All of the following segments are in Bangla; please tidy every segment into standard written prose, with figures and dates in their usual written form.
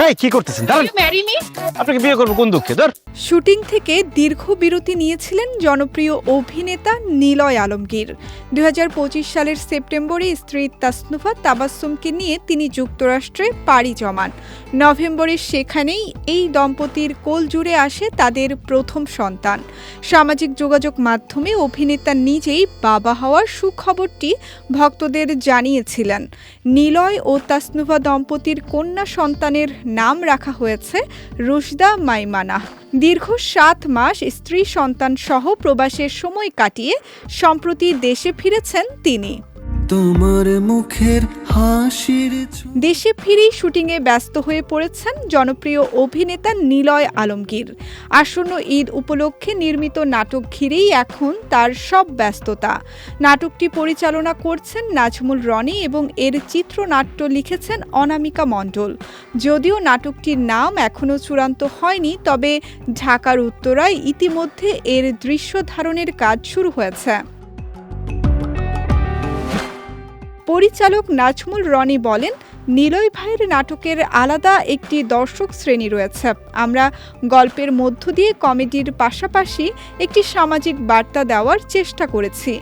এই কি করতেছেন? দাঁড়ান। আপনাকে বিয়ে করবো কোন দুঃখে? ধর। শুটিং থেকে দীর্ঘ বিরতি নিয়েছিলেন জনপ্রিয় অভিনেতা নিলয় আলমগীর। 2025 সালের সেপ্টেম্বরে স্ত্রী তাসনুফা তাবাসসুমকে নিয়ে তিনি যুক্তরাষ্ট্রে পাড়ি জমান। নভেম্বরে সেখানেই এই দম্পতির কোল জুড়ে আসে তাদের প্রথম সন্তান। সামাজিক যোগাযোগ মাধ্যমে অভিনেতা নিজেই বাবা হওয়ার সুখবরটি ভক্তদের জানিয়েছিলেন। নিলয় ও তাসনুফা দম্পতির কন্যা সন্তানের নাম রাখা হয়েছে রুশদা মাইমানা। দীর্ঘ 7 মাস স্ত্রী সন্তান সহ প্রবাসের সময় কাটিয়ে সম্প্রতি দেশে ফিরেছেন তিনি। তোমার মুখের হাসির দেশে ফিরেই শুটিংয়ে ব্যস্ত হয়ে পড়েছেন জনপ্রিয় অভিনেতা নিলয় আলমগীর। আসন্ন ঈদ উপলক্ষে নির্মিত নাটক ঘিরেই এখন তার সব ব্যস্ততা। নাটকটি পরিচালনা করছেন নাজমুল রনি এবং এর চিত্রনাট্য লিখেছেন অনামিকা মণ্ডল। যদিও নাটকটির নাম এখনও চূড়ান্ত হয়নি, তবে ঢাকার উত্তরায় ইতিমধ্যে এর দৃশ্য ধারণের কাজ শুরু হয়েছে। পরিচালক নাজমুল রনি বলেন, নিলয় ভাইয়ের নাটকের আলাদা একটি দর্শক শ্রেণী রয়েছে। আমরা গল্পের মধ্য দিয়ে কমেডির পাশাপাশি একটি সামাজিক বার্তা দেওয়ার চেষ্টা করেছি।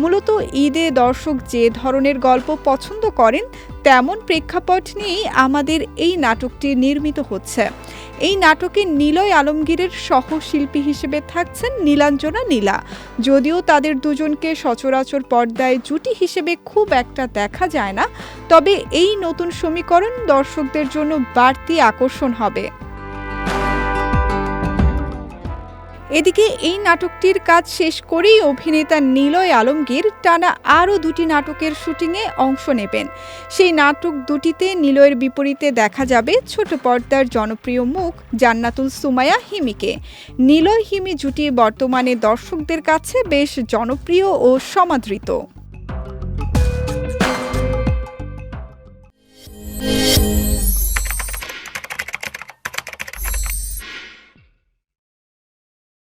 মূলত ঈদে দর্শক যে ধরনের গল্প পছন্দ করেন তেমন প্রেক্ষাপট নিয়েই আমাদের এই নাটকটি নির্মিত হচ্ছে। এই নাটকে নিলয় আলমগীরের সহশিল্পী হিসেবে থাকছেন নীলাঞ্জনা নীলা। যদিও তাদের দুজনকে সচরাচর পর্দায় জুটি হিসেবে খুব একটা দেখা যায় না, তবে এই নতুন সমীকরণ দর্শকদের জন্য বাড়তি আকর্ষণ হবে। এদিকে এই নাটকটির কাজ শেষ করেই অভিনেতা নিলয় আলমগীর টানা আরও 2টি নাটকের শুটিংয়ে অংশ নেবেন। সেই নাটক দুটিতে নিলয়ের বিপরীতে দেখা যাবে ছোট পর্দার জনপ্রিয় মুখ জান্নাতুল সুমাইয়া হিমিকে। নিলয় হিমি জুটি বর্তমানে দর্শকদের কাছে বেশ জনপ্রিয় ও সমাদৃত।